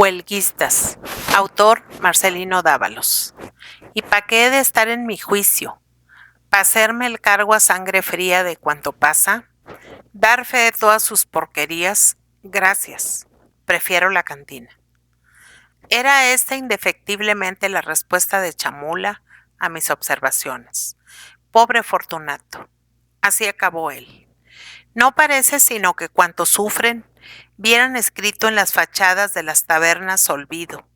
Huelguistas. Autor Marcelino Dávalos. ¿Y pa' qué he de estar en mi juicio? ¿Pa' hacerme el cargo a sangre fría de cuanto pasa? ¿Dar fe de todas sus porquerías? Gracias. Prefiero la cantina. Era esta indefectiblemente la respuesta de Chamula a mis observaciones. Pobre Fortunato. Así acabó él. No parece sino que cuantos sufren vieran escrito en las fachadas de las tabernas olvido.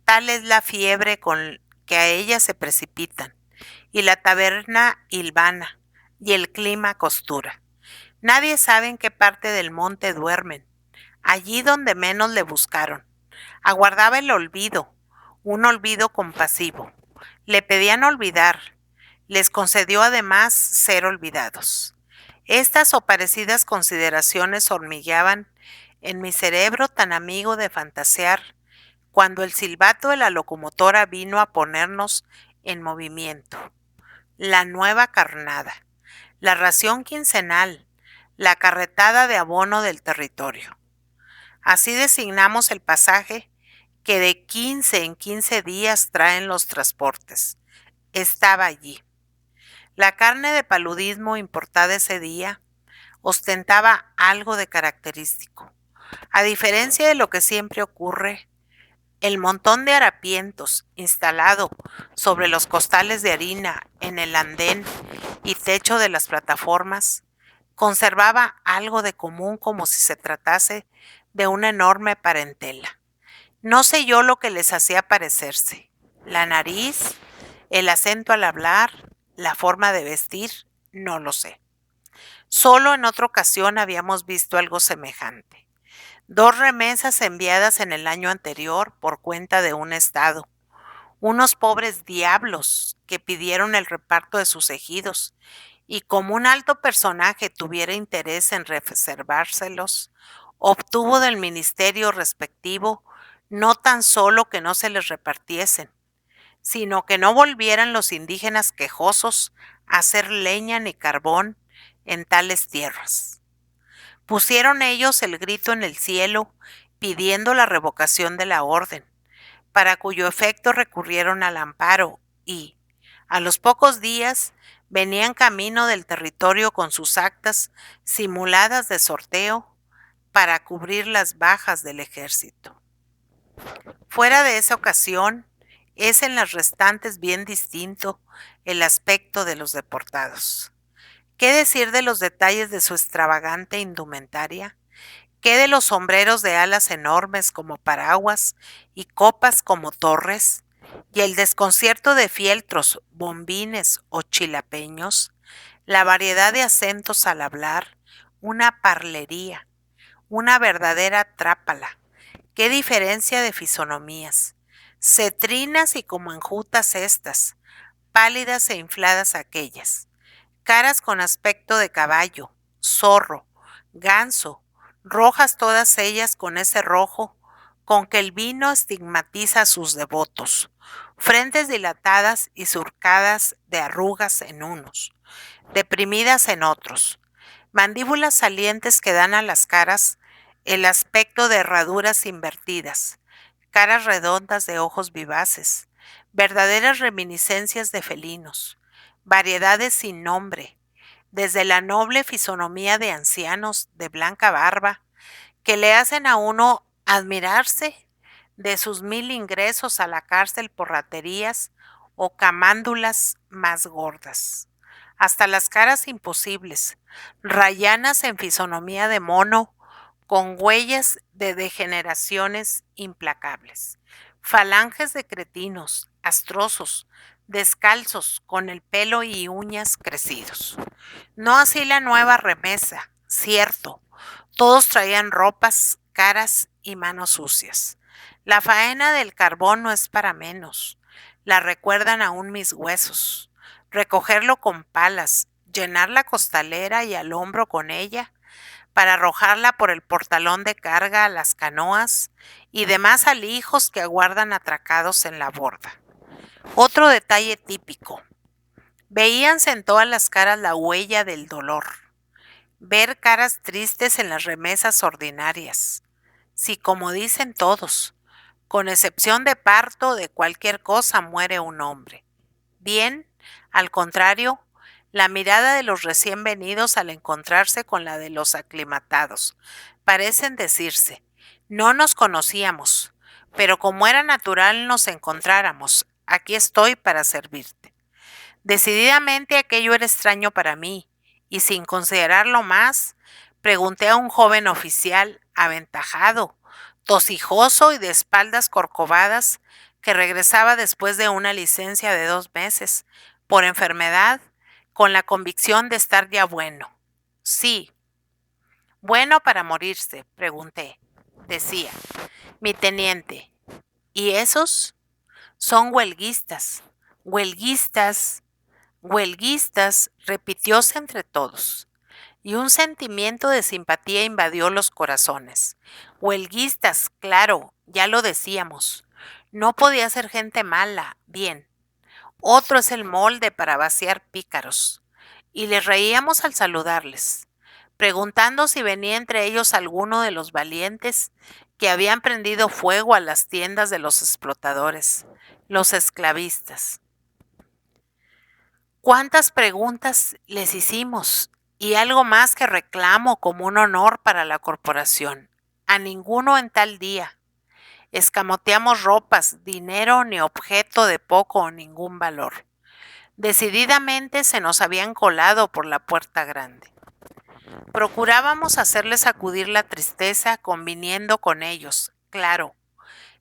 Tal es la fiebre con que a ella se precipitan, y la taberna hilvana, y el clima costura. Nadie sabe en qué parte del monte duermen, allí donde menos le buscaron. Aguardaba el olvido, un olvido compasivo. Le pedían olvidar, les concedió además ser olvidados. Estas o parecidas consideraciones hormigueaban en mi cerebro tan amigo de fantasear, cuando el silbato de la locomotora vino a ponernos en movimiento. La nueva carnada, la ración quincenal, la carretada de abono del territorio. Así designamos el pasaje que de 15 en 15 días traen los transportes. Estaba allí. La carne de paludismo importada ese día ostentaba algo de característico. A diferencia de lo que siempre ocurre, el montón de harapientos instalado sobre los costales de harina en el andén y techo de las plataformas conservaba algo de común, como si se tratase de una enorme parentela. No sé yo lo que les hacía parecerse. La nariz, el acento al hablar, la forma de vestir, no lo sé. Solo en otra ocasión habíamos visto algo semejante. 2 remesas enviadas en el año anterior por cuenta de un estado. Unos pobres diablos que pidieron el reparto de sus ejidos, y como un alto personaje tuviera interés en reservárselos, obtuvo del ministerio respectivo no tan solo que no se les repartiesen, sino que no volvieran los indígenas quejosos a hacer leña ni carbón en tales tierras. Pusieron ellos el grito en el cielo pidiendo la revocación de la orden, para cuyo efecto recurrieron al amparo y, a los pocos días, venían camino del territorio con sus actas simuladas de sorteo para cubrir las bajas del ejército. Fuera de esa ocasión, es en las restantes bien distinto el aspecto de los deportados. ¿Qué decir de los detalles de su extravagante indumentaria? ¿Qué de los sombreros de alas enormes como paraguas y copas como torres? Y el desconcierto de fieltros, bombines o chilapeños, la variedad de acentos al hablar, una parlería, una verdadera trápala. ¿Qué diferencia de fisonomías? Cetrinas y como enjutas estas, pálidas e infladas aquellas, caras con aspecto de caballo, zorro, ganso, rojas todas ellas con ese rojo con que el vino estigmatiza a sus devotos, frentes dilatadas y surcadas de arrugas en unos, deprimidas en otros, mandíbulas salientes que dan a las caras el aspecto de herraduras invertidas, caras redondas de ojos vivaces, verdaderas reminiscencias de felinos, variedades sin nombre, desde la noble fisonomía de ancianos de blanca barba, que le hacen a uno admirarse de sus 1000 ingresos a la cárcel por raterías o camándulas más gordas, hasta las caras imposibles, rayanas en fisonomía de mono, con huellas de degeneraciones implacables, falanges de cretinos, astrosos, descalzos, con el pelo y uñas crecidos. No así la nueva remesa, cierto, todos traían ropas, caras y manos sucias. La faena del carbón no es para menos, la recuerdan aún mis huesos. Recogerlo con palas, llenar la costalera y al hombro con ella, para arrojarla por el portalón de carga a las canoas y demás alijos que aguardan atracados en la borda. Otro detalle típico. Veíanse en todas las caras la huella del dolor. Ver caras tristes en las remesas ordinarias. Si, como dicen todos, Con excepción de parto o de cualquier cosa, muere un hombre. Bien, al contrario, la mirada de los recién venidos al encontrarse con la de los aclimatados parecen decirse, no nos conocíamos, pero como era natural nos encontráramos, aquí estoy para servirte. Decididamente aquello era extraño para mí, y sin considerarlo más, pregunté a un joven oficial aventajado, tosijoso y de espaldas corcovadas, que regresaba después de una licencia de 2 meses, por enfermedad, con la convicción de estar ya bueno. Sí, bueno para morirse, pregunté. Decía, mi teniente, ¿y esos? Son huelguistas, huelguistas, huelguistas, repitióse entre todos, y un sentimiento de simpatía invadió los corazones. Huelguistas, claro, ya lo decíamos. No podía ser gente mala, bien. Otro es el molde para vaciar pícaros. Y les reíamos al saludarles, preguntando si venía entre ellos alguno de los valientes que habían prendido fuego a las tiendas de los explotadores, los esclavistas. ¿Cuántas preguntas les hicimos? Y algo más que reclamo como un honor para la corporación. A ninguno en tal día. Escamoteamos ropas, dinero ni objeto de poco o ningún valor. Decididamente se nos habían colado por la puerta grande. Procurábamos hacerles acudir la tristeza conviniendo con ellos, claro.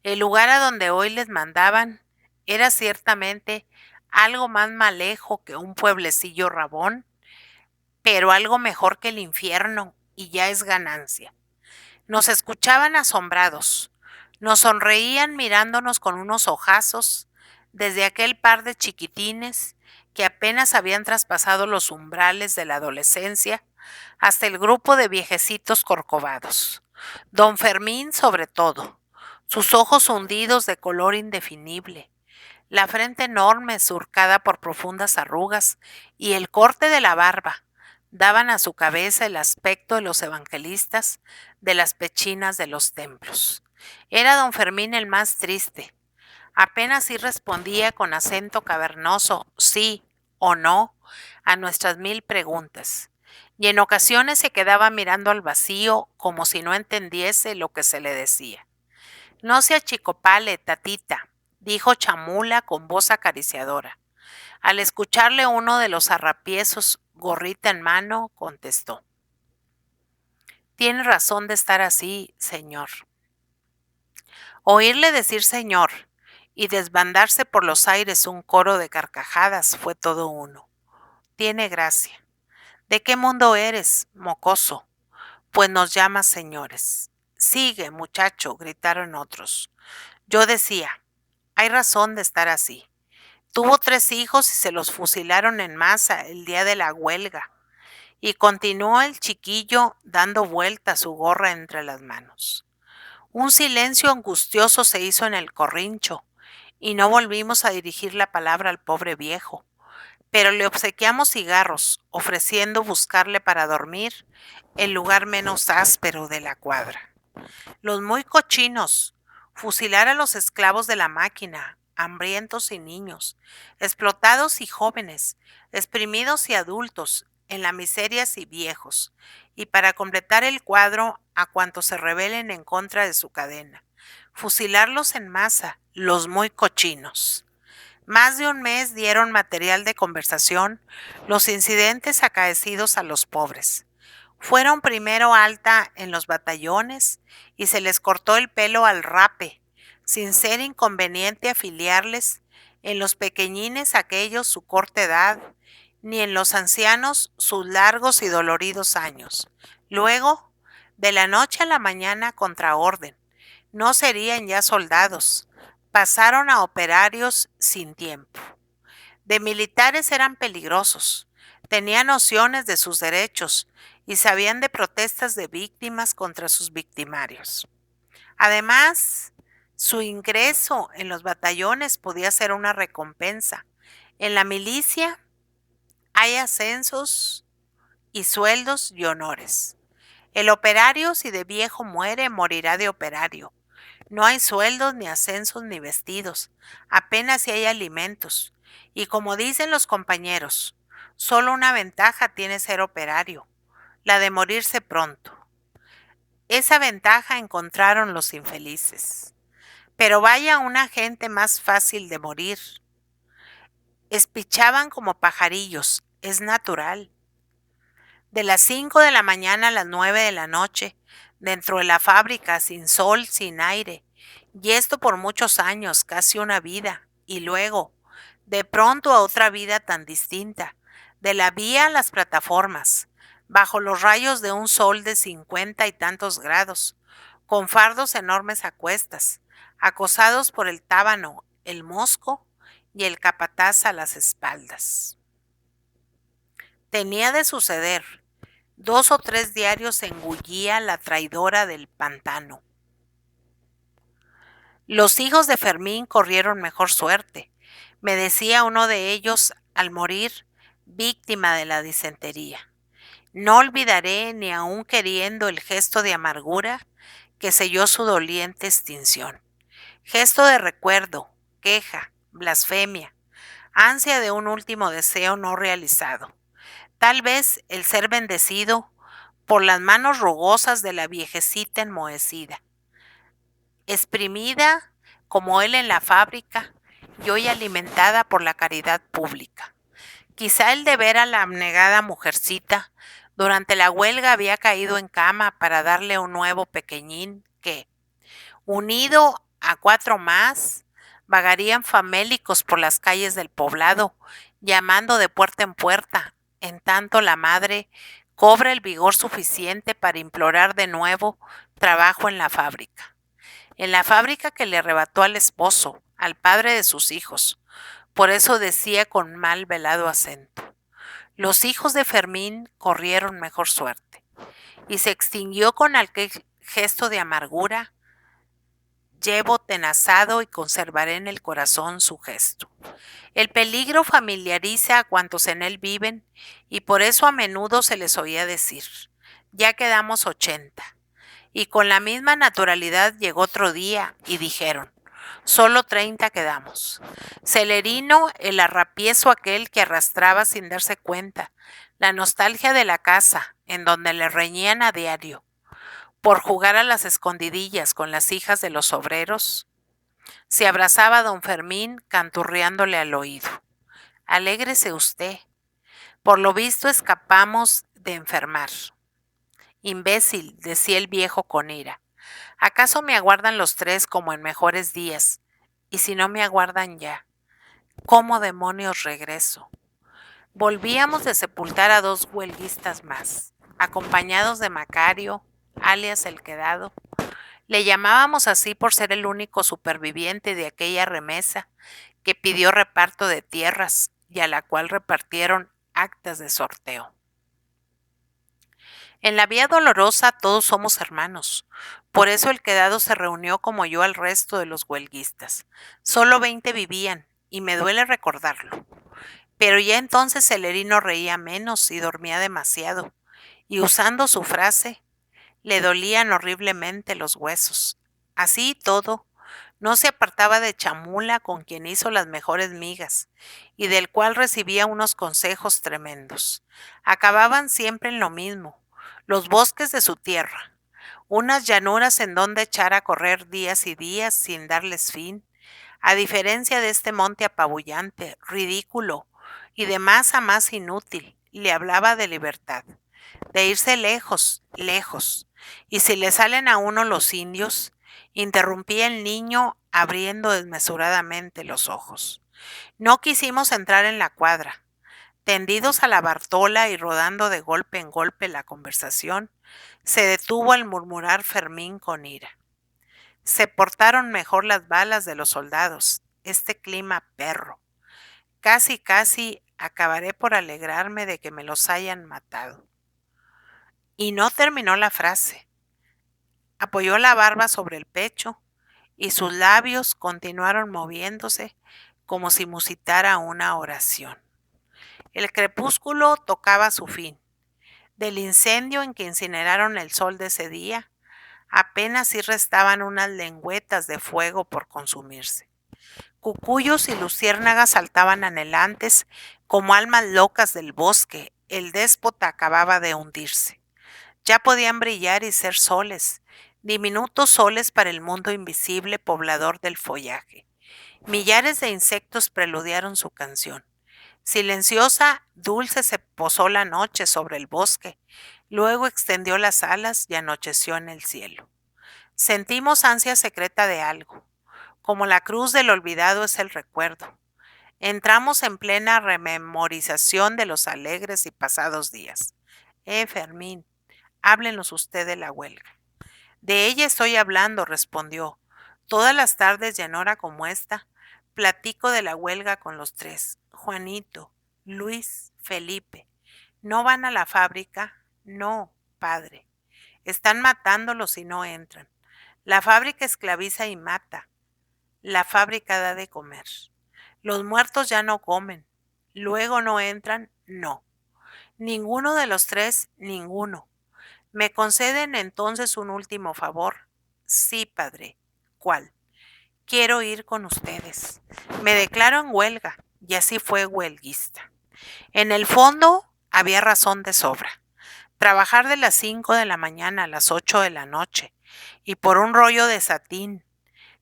El lugar a donde hoy les mandaban era ciertamente algo más malejo que un pueblecillo rabón, pero algo mejor que el infierno, y ya es ganancia. Nos escuchaban asombrados, nos sonreían mirándonos con unos ojazos, desde aquel par de chiquitines que apenas habían traspasado los umbrales de la adolescencia, hasta el grupo de viejecitos corcovados. Don Fermín sobre todo, sus ojos hundidos de color indefinible, la frente enorme surcada por profundas arrugas y el corte de la barba daban a su cabeza el aspecto de los evangelistas de las pechinas de los templos. Era don Fermín el más triste. Apenas sí respondía con acento cavernoso sí o no a nuestras 1000 preguntas, y en ocasiones se quedaba mirando al vacío como si no entendiese lo que se le decía. No se achicopale, tatita, dijo Chamula con voz acariciadora. Al escucharle uno de los arrapiezos, gorrita en mano, contestó. Tiene razón de estar así, señor. Oírle decir señor y desbandarse por los aires un coro de carcajadas fue todo uno. Tiene gracia. ¿De qué mundo eres, mocoso? Pues nos llamas señores. Sigue, muchacho, gritaron otros. Yo decía, hay razón de estar así. Tuvo 3 hijos y se los fusilaron en masa el día de la huelga. Y continuó el chiquillo dando vuelta su gorra entre las manos. Un silencio angustioso se hizo en el corrincho, y no volvimos a dirigir la palabra al pobre viejo, pero le obsequiamos cigarros, ofreciendo buscarle para dormir el lugar menos áspero de la cuadra. Los muy cochinos, fusilar a los esclavos de la máquina, hambrientos y niños, explotados y jóvenes, exprimidos y adultos, en la miseria y viejos, y para completar el cuadro a cuantos se rebelen en contra de su cadena. Fusilarlos en masa, los muy cochinos. Más de un mes dieron material de conversación los incidentes acaecidos a los pobres. Fueron primero alta en los batallones y se les cortó el pelo al rape, sin ser inconveniente afiliarles en los pequeñines aquellos su corta edad, ni en los ancianos sus largos y doloridos años. Luego, de la noche a la mañana contra orden, no serían ya soldados, pasaron a operarios sin tiempo. De militares eran peligrosos, tenían nociones de sus derechos y sabían de protestas de víctimas contra sus victimarios. Además, su ingreso en los batallones podía ser una recompensa. En la milicia hay ascensos y sueldos y honores. El operario, si de viejo muere, morirá de operario. No hay sueldos, ni ascensos, ni vestidos, apenas si hay alimentos. Y como dicen los compañeros, solo una ventaja tiene ser operario, la de morirse pronto. Esa ventaja encontraron los infelices. Pero vaya una gente más fácil de morir. Espichaban como pajarillos, es natural. De las 5 de la mañana a las 9 de la noche, dentro de la fábrica, sin sol, sin aire. Y esto por muchos años, casi una vida. Y luego, de pronto a otra vida tan distinta. De la vía a las plataformas, bajo los rayos de un sol de 50 y tantos grados, con fardos enormes a cuestas, acosados por el tábano, el mosco y el capataz a las espaldas. Tenía de suceder. 2 o 3 diarios engullía la traidora del pantano. Los hijos de Fermín corrieron mejor suerte, me decía uno de ellos al morir, víctima de la disentería. No olvidaré, ni aun queriendo, el gesto de amargura que selló su doliente extinción. Gesto de recuerdo, queja, blasfemia, ansia de un último deseo no realizado. Tal vez el ser bendecido por las manos rugosas de la viejecita enmohecida, exprimida como él en la fábrica y hoy alimentada por la caridad pública. Quizá el deber a la abnegada mujercita durante la huelga había caído en cama para darle un nuevo pequeñín que, unido a 4 más, vagarían famélicos por las calles del poblado, llamando de puerta en puerta, en tanto la madre cobra el vigor suficiente para implorar de nuevo trabajo en la fábrica que le arrebató al esposo, al padre de sus hijos. Por eso decía con mal velado acento: los hijos de Fermín corrieron mejor suerte. Y se extinguió con aquel gesto de amargura. Llevo tenazado y conservaré en el corazón su gesto. El peligro familiariza a cuantos en él viven, y por eso a menudo se les oía decir: ya quedamos 80. Y con la misma naturalidad llegó otro día y dijeron: solo 30 quedamos. Celerino, el arrapiezo aquel que arrastraba sin darse cuenta, la nostalgia de la casa, en donde le reñían a diario, por jugar a las escondidillas con las hijas de los obreros, se abrazaba a don Fermín canturreándole al oído: alégrese usted, por lo visto escapamos de enfermar. Imbécil, decía el viejo con ira, ¿acaso me aguardan los 3 como en mejores días? Y si no me aguardan ya, ¿cómo demonios regreso? Volvíamos de sepultar a 2 huelguistas más, acompañados de Macario, alias el Quedado. Le llamábamos así por ser el único superviviente de aquella remesa que pidió reparto de tierras y a la cual repartieron actas de sorteo. En la Vía Dolorosa todos somos hermanos. Por eso el Quedado se reunió como yo al resto de los huelguistas. Solo 20 vivían, y me duele recordarlo. Pero ya entonces Celerino reía menos y dormía demasiado, y usando su frase, le dolían horriblemente los huesos. Así y todo, no se apartaba de Chamula, con quien hizo las mejores migas, y del cual recibía unos consejos tremendos. Acababan siempre en lo mismo: los bosques de su tierra, unas llanuras en donde echar a correr días y días sin darles fin, a diferencia de este monte apabullante, ridículo y de más a más inútil. Le hablaba de libertad, de irse lejos, lejos. Y si le salen a uno los indios, interrumpía el niño abriendo desmesuradamente los ojos. No quisimos entrar en la cuadra. Tendidos a la Bartola y rodando de golpe en golpe la conversación, se detuvo al murmurar Fermín con ira: se portaron mejor las balas de los soldados, este clima perro. Casi, casi acabaré por alegrarme de que me los hayan matado. Y no terminó la frase. Apoyó la barba sobre el pecho y sus labios continuaron moviéndose como si musitara una oración. El crepúsculo tocaba su fin. Del incendio en que incineraron el sol de ese día, Apenas si restaban unas lengüetas de fuego por consumirse. Cucuyos y luciérnagas saltaban anhelantes como almas locas del bosque. El déspota acababa de hundirse. Ya podían brillar y ser soles, diminutos soles para el mundo invisible poblador del follaje. Millares de insectos preludiaron su canción. Silenciosa, dulce se posó la noche sobre el bosque, luego extendió las alas y anocheció en el cielo. Sentimos ansia secreta de algo, como la cruz del olvidado es el recuerdo. Entramos en plena rememorización de los alegres y pasados días. Fermín, háblenos usted de la huelga. De ella estoy hablando, respondió. Todas las tardes y en hora como esta, platico de la huelga con los tres. Juanito, Luis, Felipe. ¿No van a la fábrica? No, padre. Están matándolos y no entran. La fábrica esclaviza y mata. La fábrica da de comer. Los muertos ya no comen. Luego no entran, no. Ninguno de los tres, ninguno. ¿Me conceden entonces un último favor? Sí, padre. ¿Cuál? Quiero ir con ustedes. Me declaro en huelga, y así fue huelguista. En el fondo había razón de sobra. Trabajar de las 5 de la mañana a las 8 de la noche, y por un rollo de satín,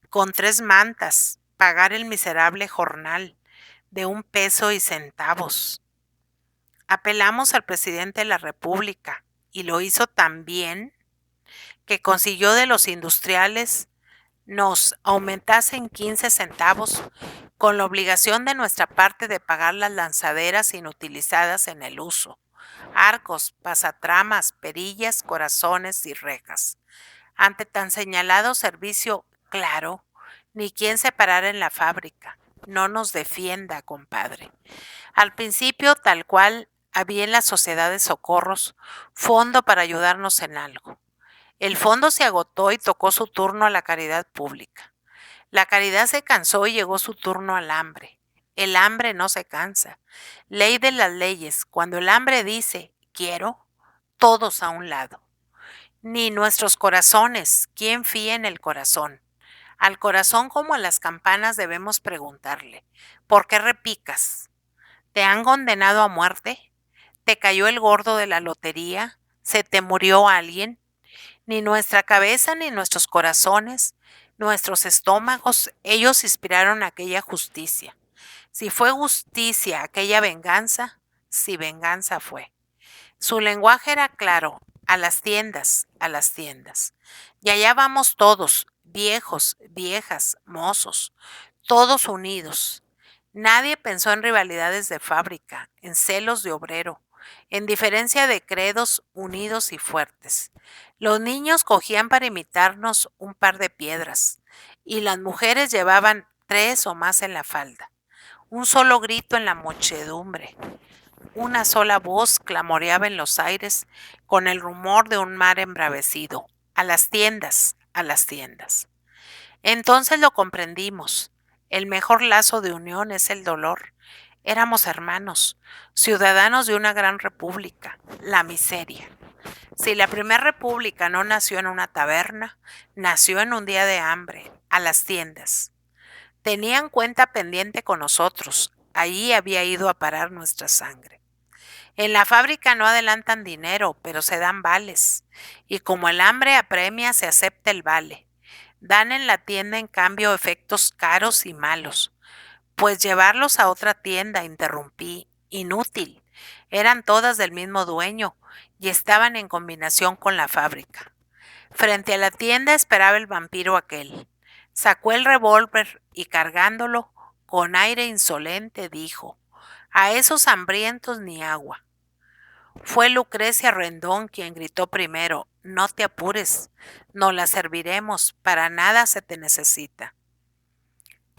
con 3 mantas, pagar el miserable jornal de 1 peso y centavos. Apelamos al presidente de la República, y lo hizo tan bien que consiguió de los industriales nos aumentasen 15 centavos con la obligación de nuestra parte de pagar las lanzaderas inutilizadas en el uso, arcos, pasatramas, perillas, corazones y rejas. Ante tan señalado servicio, claro, ni quien se parara en la fábrica. No nos defienda, compadre. Al principio, tal cual, había en la sociedad de socorros fondo para ayudarnos en algo. El fondo se agotó y tocó su turno a la caridad pública. La caridad se cansó y llegó su turno al hambre. El hambre no se cansa. Ley de las leyes, cuando el hambre dice, quiero, todos a un lado. Ni nuestros corazones, ¿quién fía en el corazón? Al corazón como a las campanas debemos preguntarle, ¿por qué repicas? ¿Te han condenado a muerte? ¿Te cayó el gordo de la lotería? ¿Se te murió alguien? Ni nuestra cabeza ni nuestros corazones, nuestros estómagos, ellos inspiraron aquella justicia. Si fue justicia aquella venganza, si venganza fue. Su lenguaje era claro, a las tiendas, a las tiendas. Y allá vamos todos, viejos, viejas, mozos, todos unidos. Nadie pensó en rivalidades de fábrica, en celos de obrero, en diferencia de credos unidos y fuertes. Los niños cogían para imitarnos un par de piedras, y las mujeres llevaban 3 o más en la falda. Un solo grito en la muchedumbre. Una sola voz clamoreaba en los aires con el rumor de un mar embravecido. A las tiendas, a las tiendas. Entonces lo comprendimos. El mejor lazo de unión es el dolor. Éramos hermanos, ciudadanos de una gran república, la miseria. Si la primera república no nació en una taberna, nació en un día de hambre, a las tiendas. Tenían cuenta pendiente con nosotros, allí había ido a parar nuestra sangre. En la fábrica no adelantan dinero, pero se dan vales, y como el hambre apremia, se acepta el vale. Dan en la tienda en cambio efectos caros y malos. Pues llevarlos a otra tienda, interrumpí, inútil. Eran todas del mismo dueño y estaban en combinación con la fábrica. Frente a la tienda esperaba el vampiro aquel. Sacó el revólver y cargándolo, con aire insolente dijo, a esos hambrientos ni agua. Fue Lucrecia Rendón quien gritó primero, no te apures, no la serviremos, para nada se te necesita.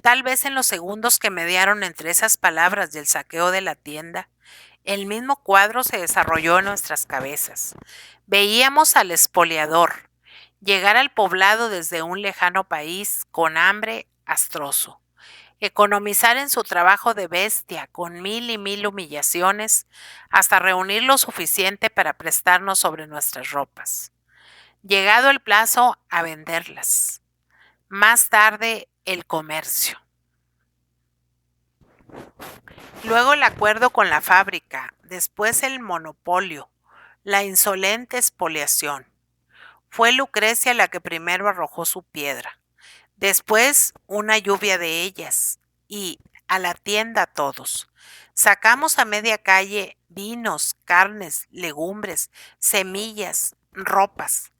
Tal vez en los segundos que mediaron entre esas palabras y el saqueo de la tienda, el mismo cuadro se desarrolló en nuestras cabezas. Veíamos al expoliador llegar al poblado desde un lejano país con hambre astroso, economizar en su trabajo de bestia con 1000 y 1000 humillaciones hasta reunir lo suficiente para prestarnos sobre nuestras ropas. Llegado el plazo, a venderlas. Más tarde, el comercio. Luego el acuerdo con la fábrica, después el monopolio, la insolente expoliación. Fue Lucrecia la que primero arrojó su piedra, después una lluvia de ellas, y a la tienda todos. Sacamos a media calle vinos, carnes, legumbres, semillas, ropas.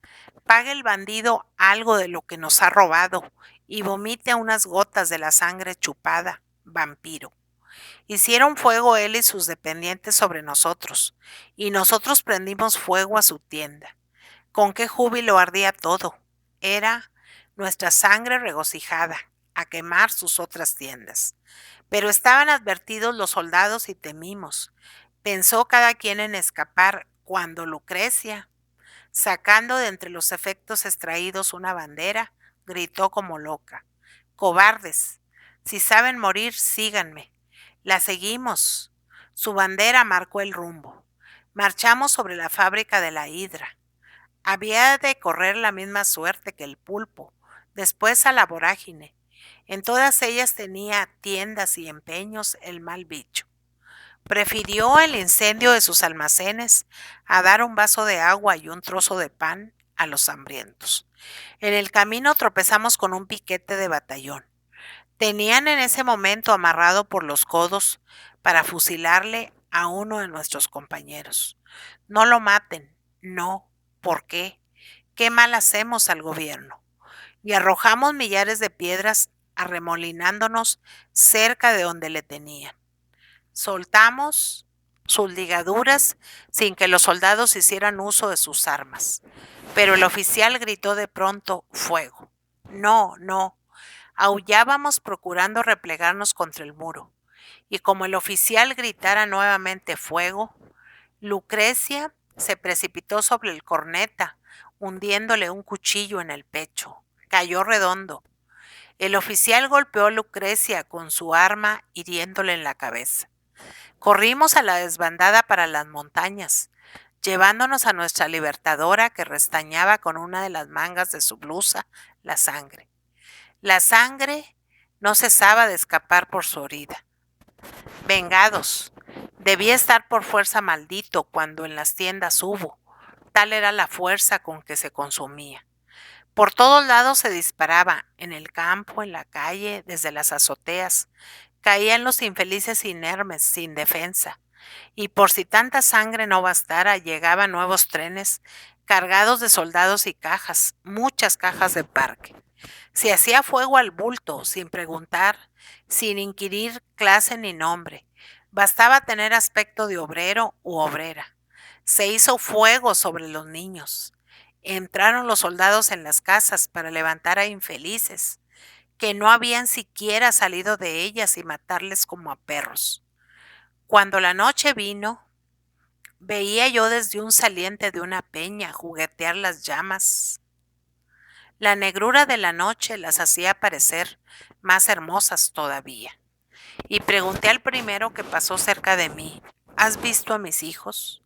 Pague el bandido algo de lo que nos ha robado y vomite unas gotas de la sangre chupada, vampiro. Hicieron fuego él y sus dependientes sobre nosotros, y nosotros prendimos fuego a su tienda. Con qué júbilo ardía todo. Era nuestra sangre regocijada a quemar sus otras tiendas. Pero estaban advertidos los soldados y temimos. Pensó cada quien en escapar cuando Lucrecia, sacando de entre los efectos extraídos una bandera, gritó como loca: cobardes, si saben morir, síganme. La seguimos. Su bandera marcó el rumbo. Marchamos sobre la fábrica de la hidra. Había de correr la misma suerte que el pulpo, después a la vorágine. En todas ellas tenía tiendas y empeños el mal bicho. Prefirió el incendio de sus almacenes a dar un vaso de agua y un trozo de pan a los hambrientos. En el camino tropezamos con un piquete de batallón. Tenían en ese momento amarrado por los codos para fusilarle a uno de nuestros compañeros. No lo maten, no. ¿Por qué? ¿Qué mal hacemos al gobierno? Y arrojamos millares de piedras arremolinándonos cerca de donde le tenían. Soltamos sus ligaduras sin que los soldados hicieran uso de sus armas. Pero el oficial gritó de pronto: fuego. No, no. Aullábamos procurando replegarnos contra el muro. Y como el oficial gritara nuevamente fuego, Lucrecia se precipitó sobre el corneta, hundiéndole un cuchillo en el pecho. Cayó redondo. El oficial golpeó a Lucrecia con su arma, hiriéndole en la cabeza. Corrimos a la desbandada para las montañas, llevándonos a nuestra libertadora, que restañaba con una de las mangas de su blusa la sangre. La sangre no cesaba de escapar por su herida. Vengados. Debía estar por fuerza maldito cuando en las tiendas hubo. Tal era la fuerza con que se consumía. Por todos lados se disparaba, en el campo, en la calle, desde las azoteas. Caían los infelices inermes, sin defensa. Y por si tanta sangre no bastara, llegaban nuevos trenes cargados de soldados y cajas, muchas cajas de parque. Se hacía fuego al bulto, sin preguntar, sin inquirir clase ni nombre. Bastaba tener aspecto de obrero u obrera. Se hizo fuego sobre los niños. Entraron los soldados en las casas para levantar a infelices, que no habían siquiera salido de ellas, y matarles como a perros. Cuando la noche vino, veía yo desde un saliente de una peña juguetear las llamas. La negrura de la noche las hacía parecer más hermosas todavía. Y pregunté al primero que pasó cerca de mí: ¿has visto a mis hijos?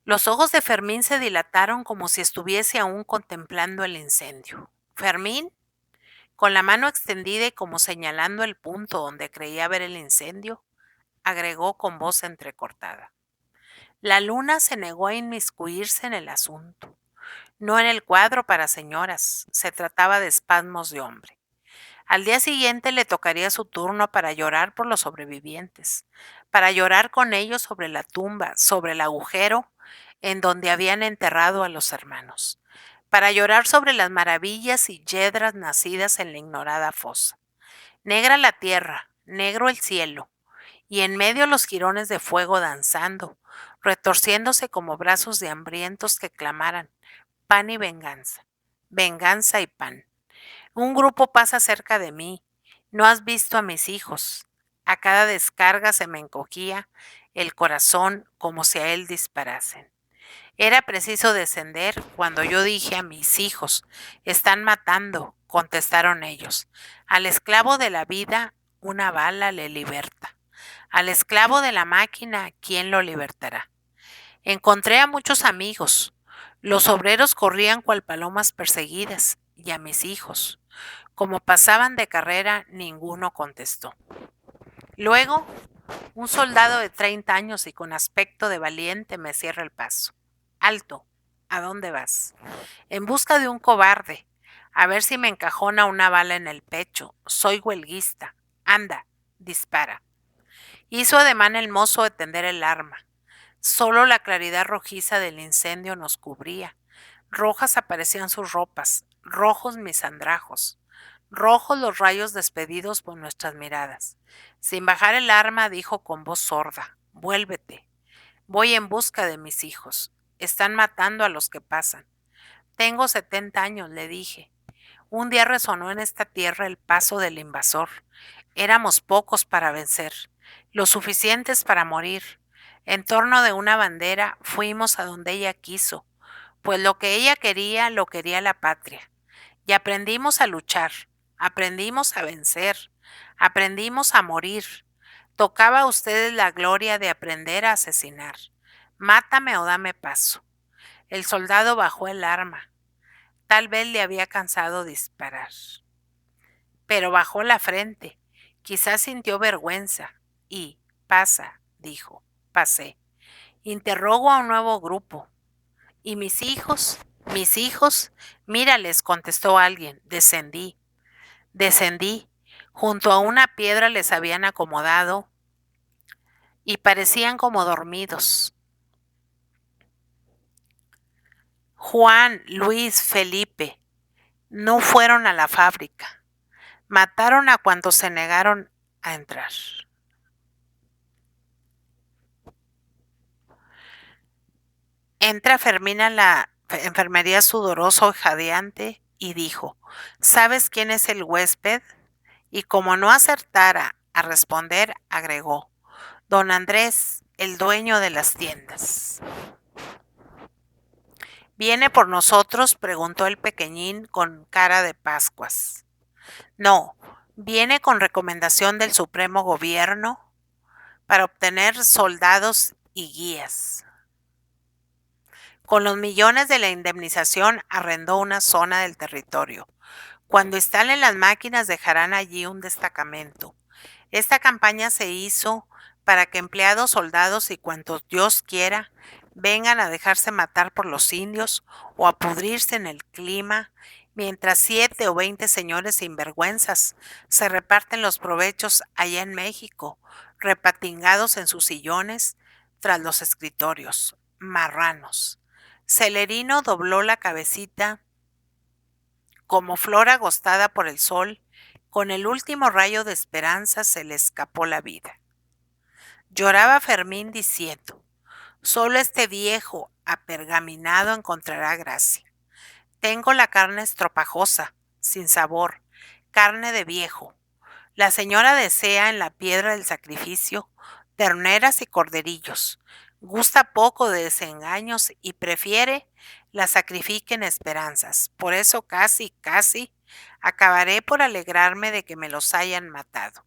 Los ojos de Fermín se dilataron como si estuviese aún contemplando el incendio. Fermín, con la mano extendida y como señalando el punto donde creía ver el incendio, agregó con voz entrecortada: la luna se negó a inmiscuirse en el asunto. No en el cuadro para señoras, se trataba de espasmos de hombre. Al día siguiente le tocaría su turno para llorar por los sobrevivientes, para llorar con ellos sobre la tumba, sobre el agujero en donde habían enterrado a los hermanos, para llorar sobre las maravillas y yedras nacidas en la ignorada fosa. Negra la tierra, negro el cielo, y en medio los jirones de fuego danzando, retorciéndose como brazos de hambrientos que clamaran: pan y venganza, venganza y pan. Un grupo pasa cerca de mí. No has visto a mis hijos. A cada descarga se me encogía el corazón como si a él disparasen. Era preciso descender cuando yo dije a mis hijos: están matando, contestaron ellos. Al esclavo de la vida, una bala le liberta. Al esclavo de la máquina, ¿quién lo libertará? Encontré a muchos amigos. Los obreros corrían cual palomas perseguidas, y a mis hijos, como pasaban de carrera, ninguno contestó. Luego, un soldado de 30 años y con aspecto de valiente me cierra el paso. Alto, ¿a dónde vas? En busca de un cobarde, a ver si me encajona una bala en el pecho. Soy huelguista. Anda, dispara. Hizo ademán el mozo de tender el arma. Solo la claridad rojiza del incendio nos cubría. Rojas aparecían sus ropas, rojos mis andrajos, rojos los rayos despedidos por nuestras miradas. Sin bajar el arma dijo con voz sorda: vuélvete. Voy en busca de mis hijos. Están matando a los que pasan. Tengo 70 años, le dije. Un día resonó en esta tierra el paso del invasor. Éramos pocos para vencer, lo suficientes para morir. En torno de una bandera fuimos a donde ella quiso, pues lo que ella quería lo quería la patria. Y aprendimos a luchar, aprendimos a vencer, aprendimos a morir. Tocaba a ustedes la gloria de aprender a asesinar. Mátame o dame paso. El soldado bajó el arma. Tal vez le había cansado disparar. Pero bajó la frente. Quizás sintió vergüenza. Y, pasa, dijo. Pasé. Interrogo a un nuevo grupo. ¿Y mis hijos? ¿Mis hijos? Mírales, contestó alguien. Descendí. Descendí. Junto a una piedra les habían acomodado y parecían como dormidos. Juan, Luis, Felipe no fueron a la fábrica. Mataron a cuantos se negaron a entrar. Entra Fermín a la enfermería sudoroso y jadeante y dijo: ¿sabes quién es el huésped? Y como no acertara a responder, agregó: don Andrés, el dueño de las tiendas. ¿Viene por nosotros?, preguntó el pequeñín con cara de Pascuas. No, viene con recomendación del Supremo Gobierno para obtener soldados y guías. Con los millones de la indemnización arrendó una zona del territorio. Cuando instalen las máquinas dejarán allí un destacamento. Esta campaña se hizo para que empleados, soldados y cuantos Dios quiera vengan a dejarse matar por los indios o a pudrirse en el clima, mientras 7 o 20 señores sinvergüenzas se reparten los provechos allá en México, repatingados en sus sillones tras los escritorios. Marranos. Celerino dobló la cabecita como flor agostada por el sol. Con el último rayo de esperanza se le escapó la vida. Lloraba Fermín diciendo: solo este viejo apergaminado encontrará gracia. Tengo la carne estropajosa, sin sabor, carne de viejo. La señora desea en la piedra del sacrificio terneras y corderillos. Gusta poco de desengaños y prefiere la sacrifiquen esperanzas. Por eso casi acabaré por alegrarme de que me los hayan matado.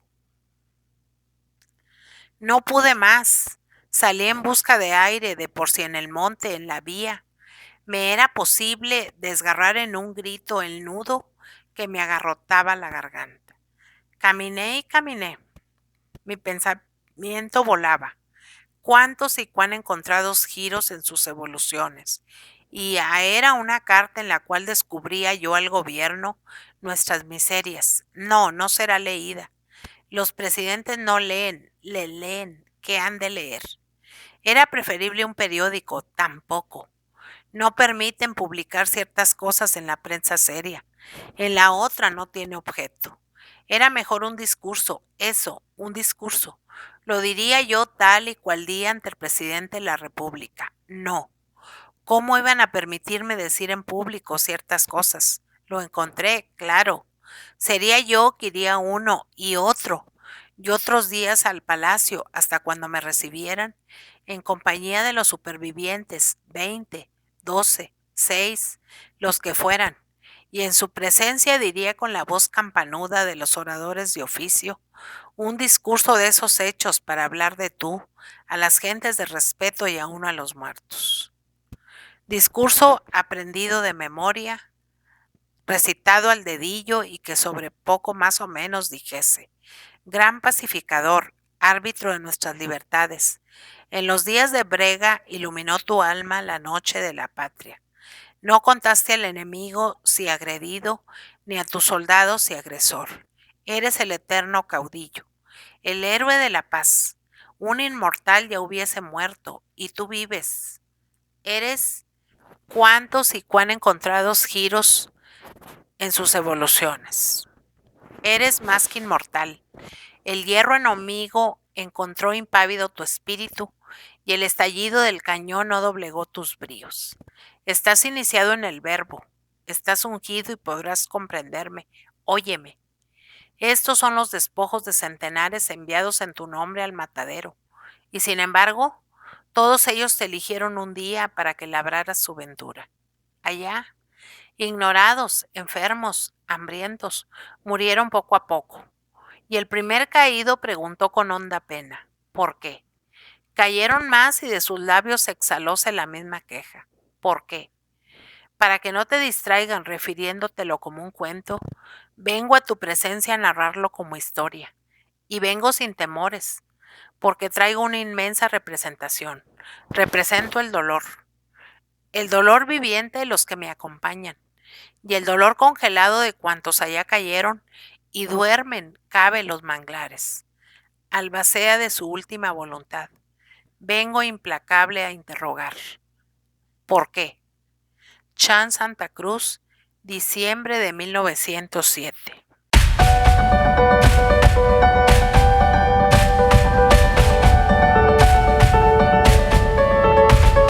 No pude más. Salí en busca de aire, de por si en el monte, en la vía, me era posible desgarrar en un grito el nudo que me agarrotaba la garganta. Caminé y caminé. Mi pensamiento volaba. Cuántos y cuán encontrados giros en sus evoluciones. Y era una carta en la cual descubría yo al gobierno nuestras miserias. No, no será leída. Los presidentes no leen, le leen. ¿Qué han de leer? Era preferible un periódico, tampoco. No permiten publicar ciertas cosas en la prensa seria. En la otra no tiene objeto. Era mejor un discurso, eso, un discurso. Lo diría yo tal y cual día ante el presidente de la República. No. ¿Cómo iban a permitirme decir en público ciertas cosas? Lo encontré, claro. Sería yo que iría uno y otro, y otros días al palacio hasta cuando me recibieran, en compañía de los supervivientes, 20, 12, 6, los que fueran, y en su presencia diría con la voz campanuda de los oradores de oficio, un discurso de esos hechos para hablar de tú, a las gentes de respeto y aún a los muertos. Discurso aprendido de memoria, recitado al dedillo y que sobre poco más o menos dijese. Gran pacificador, árbitro de nuestras libertades, en los días de brega iluminó tu alma la noche de la patria. No contaste al enemigo si agredido, ni a tu soldado si agresor. Eres el eterno caudillo, el héroe de la paz. Un inmortal ya hubiese muerto, y tú vives. Eres cuántos y cuán encontrados giros en sus evoluciones. Eres más que inmortal. El hierro enemigo encontró impávido tu espíritu y el estallido del cañón no doblegó tus bríos. Estás iniciado en el verbo, estás ungido y podrás comprenderme. Óyeme. Estos son los despojos de centenares enviados en tu nombre al matadero. Y sin embargo, todos ellos te eligieron un día para que labraras su ventura. Allá, ignorados, enfermos, hambrientos, murieron poco a poco. Y el primer caído preguntó con honda pena, ¿por qué? Cayeron más y de sus labios exhalóse la misma queja. ¿Por qué? Para que no te distraigan refiriéndotelo como un cuento, vengo a tu presencia a narrarlo como historia. Y vengo sin temores, porque traigo una inmensa representación. Represento el dolor viviente de los que me acompañan, y el dolor congelado de cuantos allá cayeron y duermen cabe los manglares. Albacea de su última voluntad. Vengo implacable a interrogar. ¿Por qué? Chan Santa Cruz, diciembre de 1907.